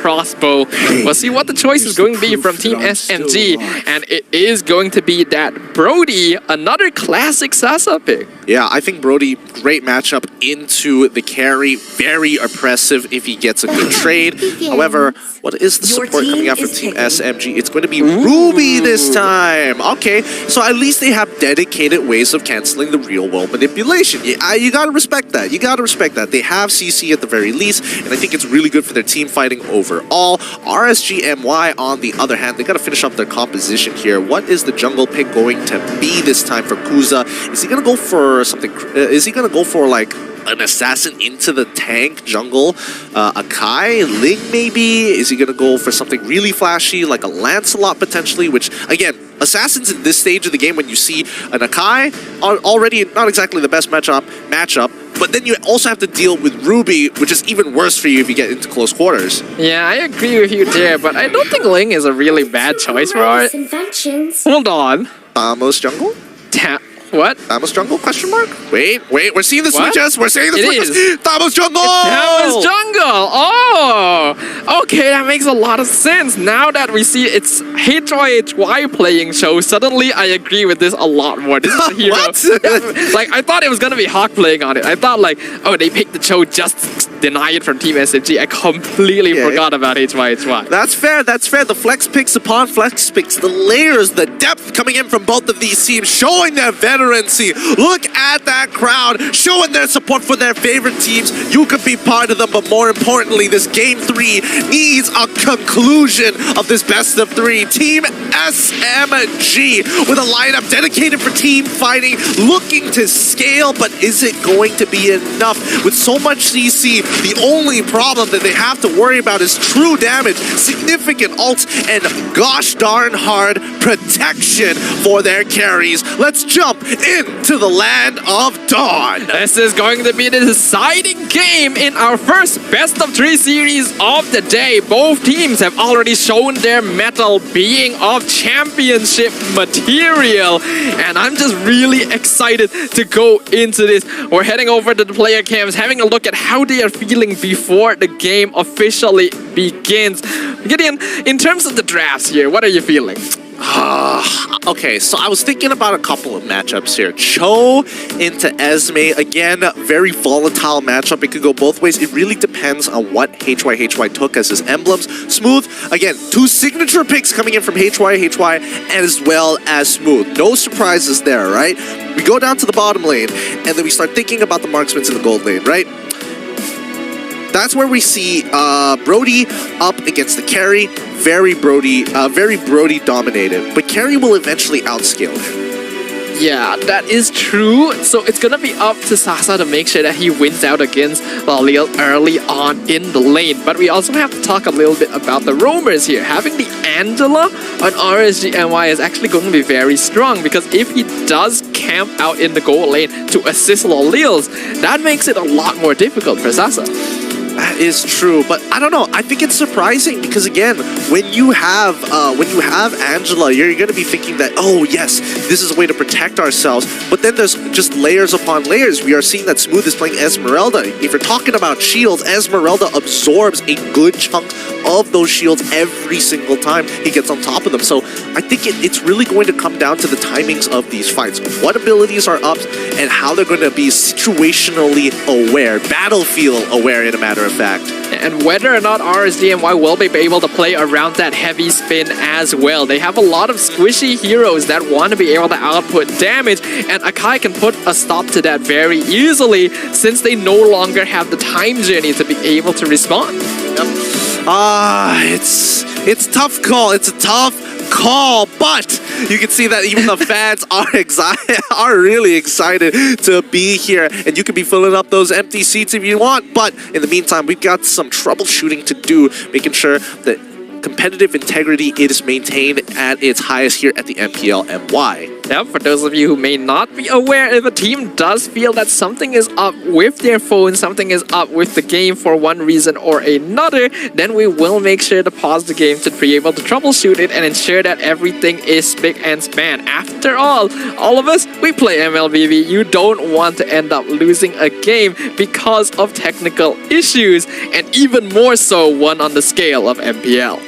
crossbow. We'll see what the choice is going to be from Team SMG, and it is going to be that Brody, another classic Sasa pick. Yeah, I think Brody, great matchup into the carry. Very oppressive if he gets a good trade. However, what is the support coming out from Team SMG? It's going to be Ruby this time. Okay, so at least they have dedicated ways of canceling the real world manipulation. You gotta respect that. You gotta respect that. They have CC at the very least, and I think it's really good for their team fighting overall. RSGMY, on the other hand, they gotta finish up their composition here. What is the jungle pick going to be this time for Kuza? Is he gonna go for something? Is he gonna go for like an assassin into the tank jungle? A Kai? Ling maybe? Is he gonna go for something really flashy like a Lancelot potentially? Which, again, assassins in this stage of the game, when you see an Akai, are already not exactly the best matchup, but then you also have to deal with Ruby, which is even worse for you if you get into close quarters. Yeah, I agree with you there, but I don't think Ling is a really bad choice for it. Hold on. Thanos jungle? What? Thanos jungle? Question mark? Wait, we're seeing the switches. We're seeing the switches. Thanos jungle. Thanos jungle. Oh, okay, that makes a lot of sense. Now that we see it's HYHY playing show, suddenly I agree with this a lot more. This is a hero. What? Like, I thought it was gonna be Hawk playing on it. I thought like, oh, they picked the show just to deny it from Team SMG. I completely forgot about HYHY. That's fair. That's fair. The flex picks upon flex picks, the layers, the depth coming in from both of these teams, showing their veterancy. Look at that crowd showing their support for their favorite teams. You could be part of them, but more importantly, this game 3 needs a conclusion of this best of 3. Team SMG with a lineup dedicated for team fighting, looking to scale, but is it going to be enough? With so much CC, the only problem that they have to worry about is true damage, significant ults, and gosh darn hard protection for their carries. Let's jump into the land of dawn. This is going to be the deciding game in our first best of 3 series of the day. Both teams have already shown their mettle, being of championship material, and I'm just really excited to go into this. We're heading over to the player cams, having a look at how they are feeling before the game officially begins. Gideon, in terms of the drafts here, what are you feeling? Okay, so I was thinking about a couple of matchups here. Cho into Esme, again, very volatile matchup. It could go both ways. It really depends on what HYHY took as his emblems. Smooth, again, 2 signature picks coming in from HYHY as well as Smooth. No surprises there, right? We go down to the bottom lane, and then we start thinking about the marksmen in the gold lane, right? That's where we see Brody up against the carry. Very Brody dominated. But carry will eventually outscale him. Yeah, that is true. So it's gonna be up to Sasa to make sure that he wins out against Lil early on in the lane. But we also have to talk a little bit about the roamers here. Having the Angela on RSGMY is actually going to be very strong, because if he does camp out in the gold lane to assist Lils, that makes it a lot more difficult for Sasa. That is true, but I don't know. I think it's surprising because, again, when you have Angela, you're going to be thinking that, oh yes, this is a way to protect ourselves. But then there's just layers upon layers. We are seeing that Smooth is playing Esmeralda. If you're talking about shields, Esmeralda absorbs a good chunk of those shields every single time he gets on top of them. So I think it's really going to come down to the timings of these fights. What abilities are up and how they're going to be situationally aware, battlefield aware in a matter of fact. And whether or not RSGMY will be able to play around that heavy spin as well. They have a lot of squishy heroes that want to be able to output damage, and Akai can put a stop to that very easily since they no longer have the time journey to be able to respond. Yep. It's tough call. It's a tough call, but you can see that even the fans are really excited to be here, and you can be filling up those empty seats if you want. But in the meantime, we've got some troubleshooting to do, making sure that competitive integrity is maintained at its highest here at the MPL MY. Yep, for those of you who may not be aware, if a team does feel that something is up with their phone, something is up with the game for one reason or another, then we will make sure to pause the game to be able to troubleshoot it and ensure that everything is spick and span. After all of us, we play MLBB. You don't want to end up losing a game because of technical issues, and even more so one on the scale of MPL.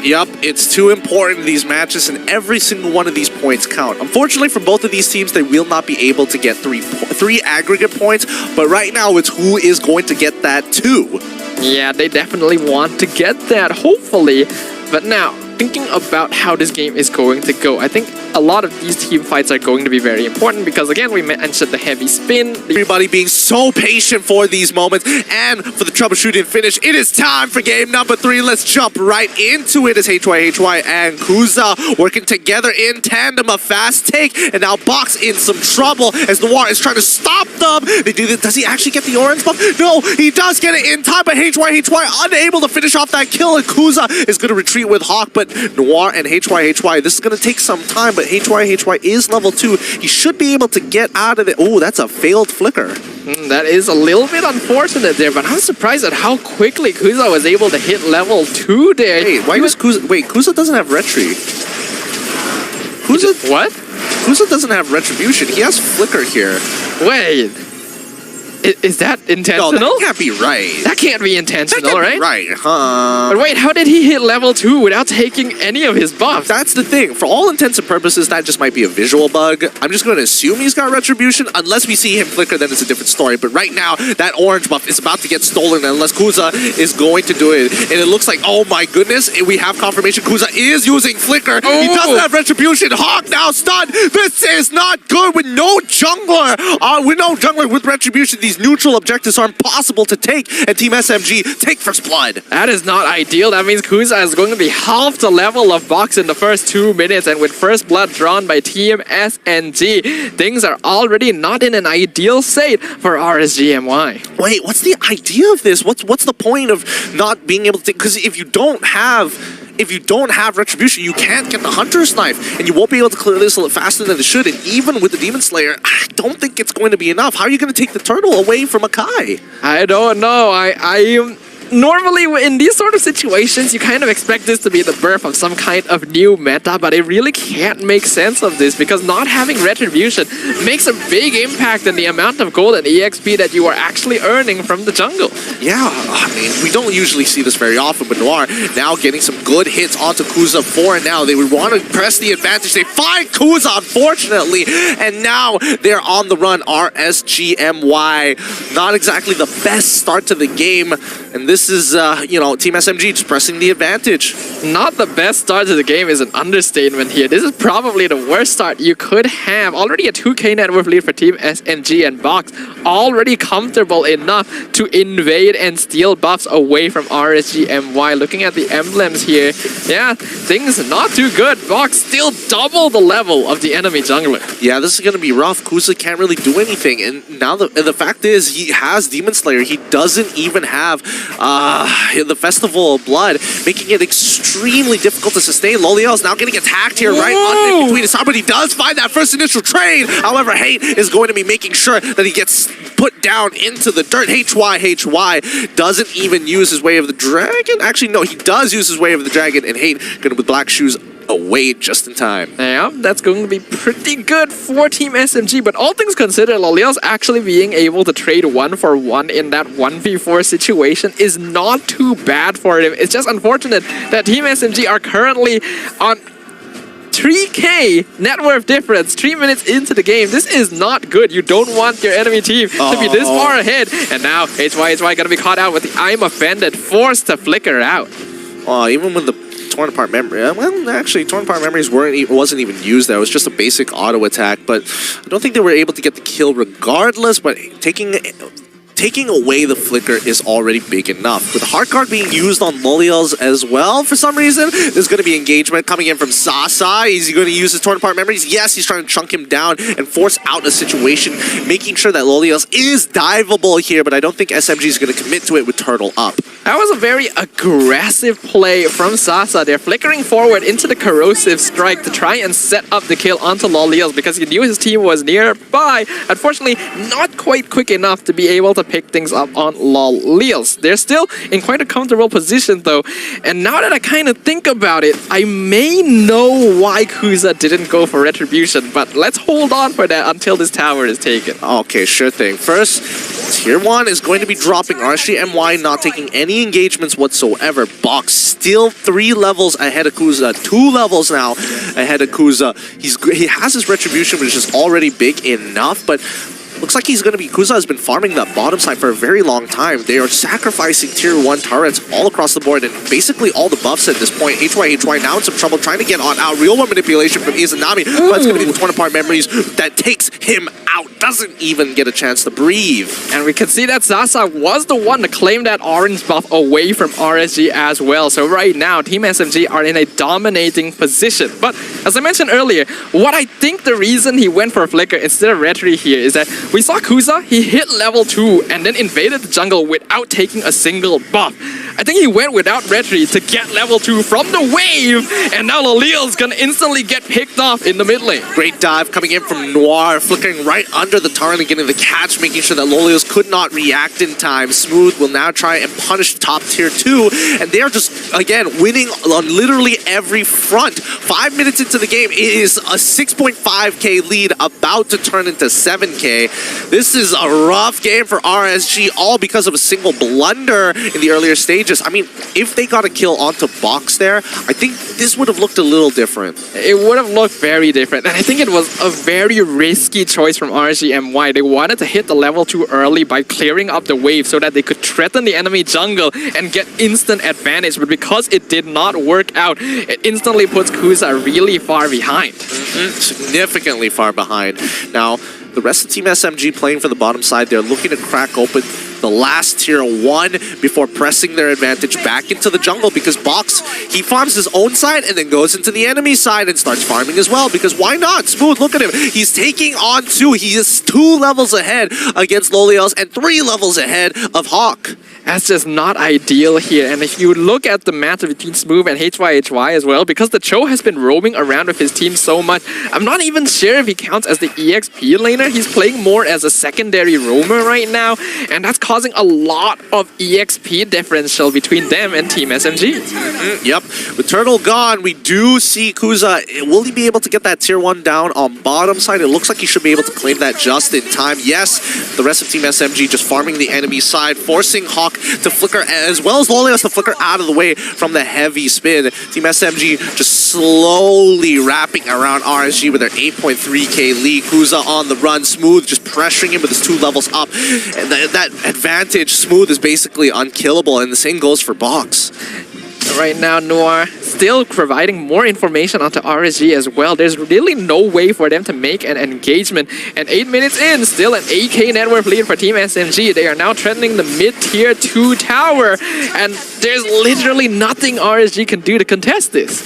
Yep, it's too important, these matches, and every single one of these points count. Unfortunately for both of these teams, they will not be able to get three aggregate points, but right now it's who is going to get that too. Yeah, they definitely want to get that, hopefully. But now, thinking about how this game is going to go, I think a lot of these team fights are going to be very important because, again, we mentioned the heavy spin. Everybody being so patient for these moments and for the troubleshooting finish. It is time for game number 3. Let's jump right into it as HY and Kuza working together in tandem. A fast take, and now Box in some trouble as Noir is trying to stop them. They do this. Does he actually get the orange buff? No, he does get it in time, but HY unable to finish off that kill, and Kuza is going to retreat with Hawk, but Noir and HY, this is going to take some time, but HY is level 2. He should be able to get out of it. Oh, that's a failed flicker. That is a little bit unfortunate there, but I'm surprised at how quickly Kuza was able to hit level 2 there. Wait, why was Kuza... Wait, Kuza doesn't have Retri. Kuza... What? Kuza doesn't have Retribution. He has Flicker here. Wait. Is that intentional? No, that can't be right. That can't be intentional, that right? can't be right, huh? But wait, how did he hit level 2 without taking any of his buffs? That's the thing. For all intents and purposes, that just might be a visual bug. I'm just going to assume he's got Retribution. Unless we see him flicker, then it's a different story. But right now, that orange buff is about to get stolen unless Kuza is going to do it. And it looks like, oh my goodness, we have confirmation Kuza is using flicker. Oh. He doesn't have Retribution. Hawk now stunned. This is not good with no jungler. With no jungler with Retribution, these neutral objectives are impossible to take, and Team SMG take First Blood. That is not ideal. That means Kuza is going to be half the level of Box in the first 2 minutes, and with First Blood drawn by Team SNG, things are already not in an ideal state for RSGMY. Wait, what's the idea of this? What's the point of not being able to take... Because if you don't have Retribution, you can't get the Hunter's Knife, and you won't be able to clear this a little faster than it should. And even with the Demon Slayer, I don't think it's going to be enough. How are you going to take the turtle away from Akai? I don't know. I normally in these sort of situations, you kind of expect this to be the birth of some kind of new meta, but I really can't make sense of this because not having Retribution makes a big impact in the amount of gold and EXP that you are actually earning from the jungle. Yeah, I mean, we don't usually see this very often, but Noir now getting some good hits onto Kuza 4, and now they would want to press the advantage. They find Kuza, unfortunately, and now they're on the run. RSGMY, not exactly the best start to the game, and this is, Team SMG just pressing the advantage. Not the best start to the game is an understatement here. This is probably the worst start you could have. Already a 2k net worth lead for Team SMG, and Box already comfortable enough to invade and steal buffs away from RSGMY. Looking at the emblems here, yeah, things not too good. Box still double the level of the enemy jungler. Yeah, this is going to be rough. Kuza can't really do anything, and now the fact is he has Demon Slayer. He doesn't even have the Festival of Blood, making it extremely difficult to sustain. Loliel is now getting attacked here right on between his side, but he does find that first initial trade. However, Hate is going to be making sure that he gets put down into the dirt. HY doesn't even use his Way of the Dragon. Actually, no, he does use his Way of the Dragon, and Hate going to with Black Shoes away just in time. Yeah, that's going to be pretty good for Team SMG, but all things considered, Loliel's actually being able to trade 1-for-1 in that 1v4 situation is not too bad for him. It's just unfortunate that Team SMG are currently on 3k net worth difference 3 minutes into the game. This is not good. You don't want your enemy team to be this far ahead. And now HY gonna be caught out with the I'm Offended, forced to flicker out. Even with the torn apart memory. Well, actually, torn apart memories wasn't even used there. It was just a basic auto attack, but I don't think they were able to get the kill regardless. But taking away the flicker is already big enough. With Heart Guard being used on Loliel's as well, for some reason, there's going to be engagement coming in from Sasa. Is he going to use his torn apart memories? Yes, he's trying to chunk him down and force out a situation, making sure that Loliel's is diveable here, but I don't think SMG is going to commit to it with Turtle up. That was a very aggressive play from Sasa. They're flickering forward into the corrosive strike to try and set up the kill onto Loliels because he knew his team was nearby. Unfortunately, not quite quick enough to be able to pick things up on Loliels. They're still in quite a comfortable position though. And now that I kind of think about it, I may know why Kuza didn't go for Retribution, but let's hold on for that until this tower is taken. Okay, sure thing. First, Tier 1 is going to be dropping RSGMY, not taking any engagements whatsoever. Box still 3 levels ahead of Kuza, 2 levels now ahead of Kuza. He has his Retribution, which is already big enough, but looks like Kuza has been farming that bottom side for a very long time. They are sacrificing Tier 1 turrets all across the board and basically all the buffs at this point. HY now in some trouble trying to get on out. Real world manipulation from Izanami, but it's going to be the torn apart memories that takes him out. Doesn't even get a chance to breathe. And we can see that Sasa was the one to claim that orange buff away from RSG as well. So right now, Team SMG are in a dominating position. But as I mentioned earlier, what I think the reason he went for Flicker instead of Retri here is that we saw Kuza, he hit level 2 and then invaded the jungle without taking a single buff. I think he went without Retri to get level 2 from the wave, and now Loliel's gonna instantly get picked off in the mid lane. Great dive coming in from Noir, flickering right under the turret and getting the catch, making sure that Loliel's could not react in time. Smooth will now try and punish top tier 2, and they are just, again, winning on literally every front. 5 minutes into the game, it is a 6.5k lead about to turn into 7k. This is a rough game for RSG, all because of a single blunder in the earlier stages. I mean, if they got a kill onto Box there, I think this would have looked a little different. It would have looked very different, and I think it was a very risky choice from RSGMY. They wanted to hit the level 2 early by clearing up the wave so that they could threaten the enemy jungle and get instant advantage, but because it did not work out, it instantly puts Kuza really far behind. Significantly far behind. Now, the rest of Team SMG playing for the bottom side, they're looking to crack open the last Tier 1 before pressing their advantage back into the jungle, because Box, he farms his own side and then goes into the enemy side and starts farming as well, because why not? Smooth, look at him. He's taking on 2. He is 2 levels ahead against Loliels and 3 levels ahead of Hawk. That's just not ideal here. And if you look at the match between Smooth and HYHY as well, because the Cho has been roaming around with his team so much, I'm not even sure if he counts as the EXP laner. He's playing more as a secondary roamer right now, and that's causing a lot of EXP differential between them and Team SMG. Yep. With Turtle gone, we do see Kuza. Will he be able to get that Tier 1 down on bottom side? It looks like he should be able to claim that just in time. Yes, the rest of Team SMG just farming the enemy side, forcing Hawk to flicker, as well as Lolios to flicker out of the way from the heavy spin. Team SMG just slowly wrapping around RSG with their 8.3k lead. Kuza on the run, Smooth just pressuring him with his 2 levels up. And that advantage, Smooth is basically unkillable, and the same goes for Box. Right now, Noir still providing more information onto RSG as well. There's really no way for them to make an engagement. And 8 minutes in, still an 8k net worth lead for Team SMG. They are now threatening the mid-tier 2 tower. And there's literally nothing RSG can do to contest this.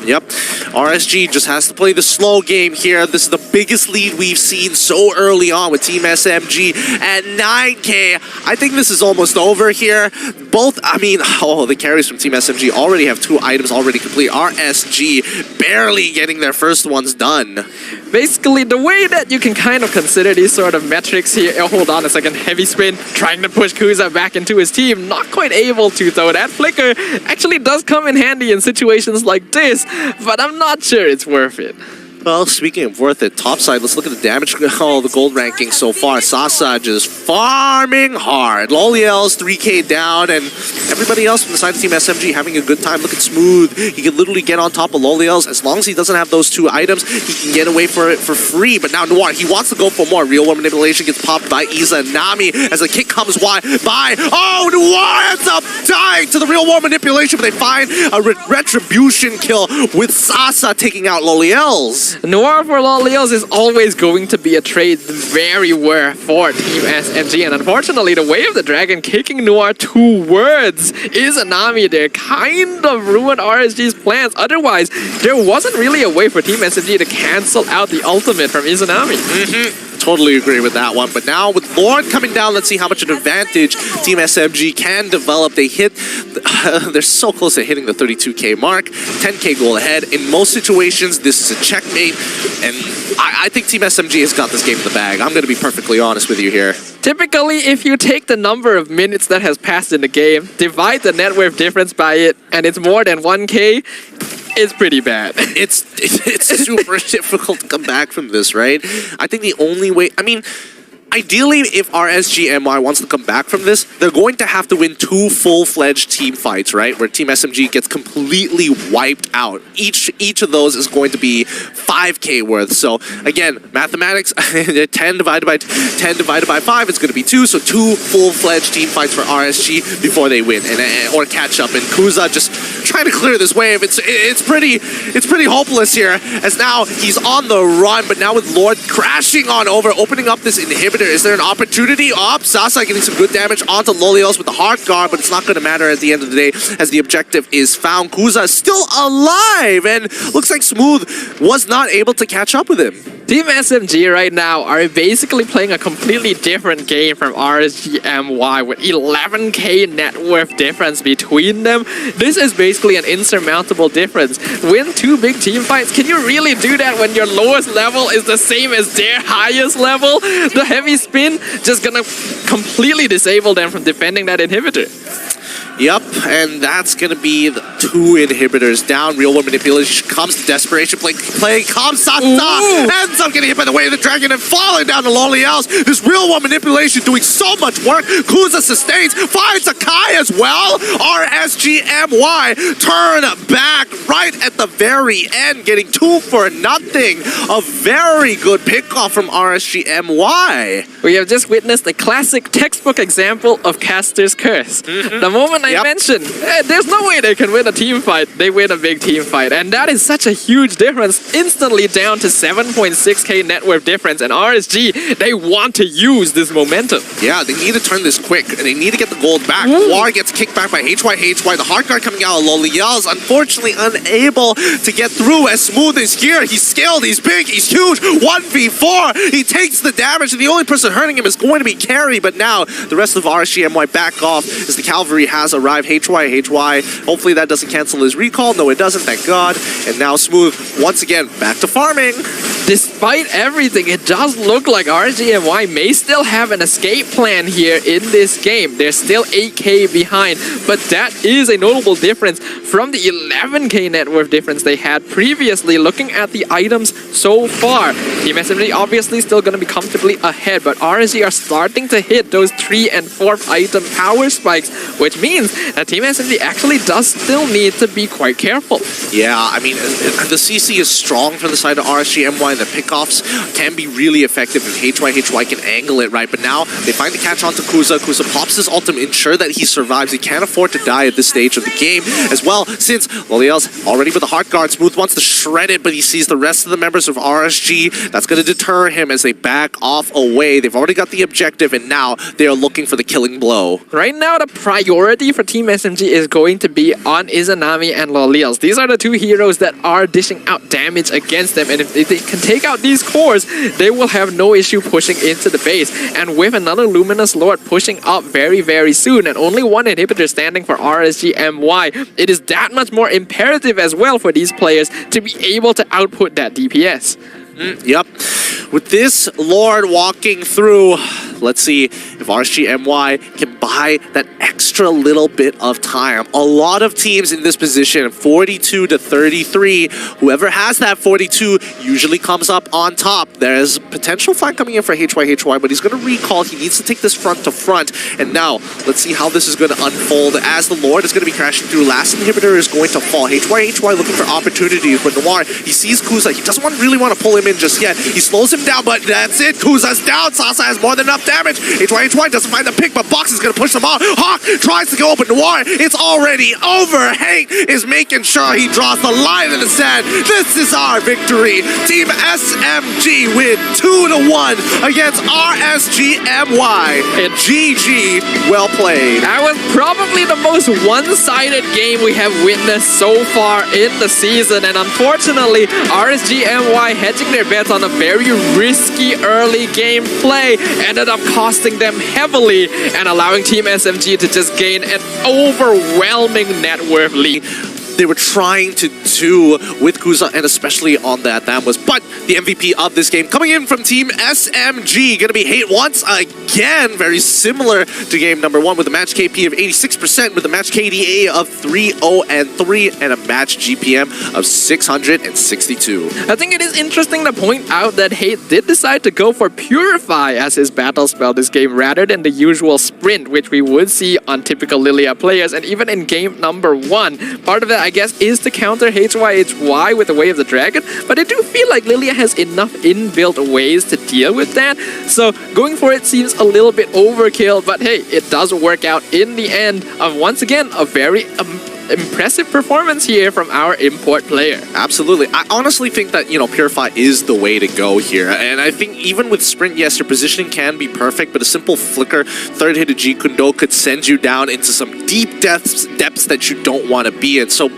Yep. RSG just has to play the slow game here. This is the biggest lead we've seen so early on with Team SMG at 9k. I think this is almost over here. The carries from Team SMG already have 2 items already complete. RSG barely getting their first ones done. Basically, the way that you can kind of consider these sort of metrics here, hold on a second, heavy spin, trying to push Kuza back into his team, not quite able to though. That flicker actually does come in handy in situations like this, but I'm not sure it's worth it. Well, speaking of worth it, topside, let's look at the damage, the gold ranking so far. Sasa just farming hard. Loliel's 3k down, and everybody else from the side of Team SMG having a good time. Look at Smooth. He can literally get on top of Loliel's. As long as he doesn't have those 2 items, he can get away for it for free. But now Noir, he wants to go for more. Real world manipulation gets popped by Izanami as the kick comes by. Oh, Noir ends up dying to the real world manipulation, but they find a retribution kill with Sasa taking out Loliel's. Noir for Loliels is always going to be a trade very rare for Team SMG, and unfortunately the way of the dragon kicking Noir towards Izanami there kind of ruined RSG's plans. Otherwise, there wasn't really a way for Team SMG to cancel out the ultimate from Izanami. totally agree with that one. But now with Lord coming down, let's see how much an advantage Team SMG can develop. They hit, they're so close to hitting the 32K mark, 10K goal ahead. In most situations, this is a checkmate, and I think Team SMG has got this game in the bag. I'm going to be perfectly honest with you here. Typically, if you take the number of minutes that has passed in the game, divide the net worth difference by it, and it's more than 1K, it's pretty bad. It's super difficult to come back from this, right? I think the only way, I mean, ideally, if RSGMY wants to come back from this, they're going to have to win 2 full-fledged team fights, right? Where Team SMG gets completely wiped out. Each of those is going to be 5K worth. So again, mathematics, 10 divided by 5 is going to be 2. So 2 full-fledged team fights for RSG before they win or catch up. And Kuza just trying to clear this wave. It's pretty hopeless here, as now he's on the run. But now with Lord crashing on over, opening up this inhibitor. Is there an opportunity? Sasa getting some good damage onto Lolios with the hard guard, but it's not going to matter at the end of the day as the objective is found. Kuza is still alive, and looks like Smooth was not able to catch up with him. Team SMG right now are basically playing a completely different game from RSGMY with 11K net worth difference between them. This is basically an insurmountable difference. Win 2 big team fights. Can you really do that when your lowest level is the same as their highest level? The heavy spin just gonna completely disable them from defending that inhibitor. Yep, and that's going to be the 2 inhibitors down. Real world manipulation comes to desperation. Play comes Sasa. Ends up getting hit by the way of the dragon and falling down to Lolios. This real world manipulation doing so much work. Kuza sustains, finds Akai as well. RSGMY turn back right at the very end, getting 2 for nothing. A very good pickoff from RSGMY. We have just witnessed a classic textbook example of Caster's Curse. The moment I mentioned, there's no way they can win a team fight. They win a big team fight. And that is such a huge difference. Instantly down to 7.6K net worth difference. And RSG, they want to use this momentum. Yeah, they need to turn this quick. And they need to get the gold back. War gets kicked back by HY. The hard guard coming out of Lolios, unfortunately unable to get through. As Smooth is here. He's skilled. He's big. He's huge. 1v4. He takes the damage. And the only person hurting him is going to be Carry. But now the rest of RSGMY back off as the cavalry has arrived. HY. Hopefully that doesn't cancel his recall. No, it doesn't, thank God. And now Smooth, once again, back to farming. Despite everything, it does look like RSGMY may still have an escape plan here in this game. They're still 8K behind, but that is a notable difference from the 11K net worth difference they had previously. Looking at the items so far, Team SMG obviously still going to be comfortably ahead, but RSG are starting to hit those 3 and 4th item power spikes, which means that Team SMG actually does still need to be quite careful. Yeah, I mean, the CC is strong from the side of RSGMY. The pickoffs can be really effective if HY can angle it right. But now they find the catch onto Kuza. Kuza pops his ultimate, ensure that he survives. He can't afford to die at this stage of the game as well, since Lolios already with the hard guard. Smooth wants to shred it, but he sees the rest of the members of RSG. That's going to deter him as they back off away. They've already got the objective, and now they are looking for the killing blow. Right now, the priority for Team SMG is going to be on Izanami and Lolios. These are the 2 heroes that are dishing out damage against them, and if they can take out these cores, they will have no issue pushing into the base. And with another Luminous Lord pushing up very, very soon, and only 1 inhibitor standing for RSGMY, it is that much more imperative as well for these players to be able to output that DPS. Yep. With this Lord walking through, let's see if RSGMY can buy that extra little bit of time. A lot of teams in this position, 42 to 33. Whoever has that 42 usually comes up on top. There's potential fight coming in for HY, but he's going to recall. He needs to take this front to front. And now, let's see how this is going to unfold as the Lord is going to be crashing through. Last inhibitor is going to fall. HY looking for opportunities, but Noir, he sees Kuza. He doesn't really want to pull him in just yet. He slows him down, but that's it. Kuza's down. Sasa has more than enough damage. HY HY doesn't find the pick, but Box is going to push them off. Hawk tries to go open Noir. It's already over. Hank is making sure he draws the line in the sand. This is our victory. Team SMG win 2-1 against RSGMY. And GG, well played. That was probably the most one-sided game we have witnessed so far in the season, and unfortunately, RSGMY hedging their bets on a very risky early game play ended up costing them heavily and allowing Team SMG to just gain an overwhelming net worth lead. They were trying to do with Kuza, and especially on that was, but the MVP of this game coming in from Team SMG, gonna be Hate once again, very similar to game number 1 with a match KP of 86%, with a match KDA of 3-0-3, and a match GPM of 662. I think it is interesting to point out that Hate did decide to go for Purify as his battle spell this game rather than the usual Sprint, which we would see on typical Lilia players, and even in game number 1. Part of that, I guess, is to counter HY with the Way of the Dragon, but I do feel like Lilia has enough inbuilt ways to deal with that, so going for it seems a little bit overkill, but hey, it does work out in the end of, once again, a very impressive performance here from our import player. Absolutely. I honestly think that, Purify is the way to go here. And I think even with Sprint, yes, your positioning can be perfect, but a simple flicker, third hit of G Kundo could send you down into some deep depths that you don't want to be in. So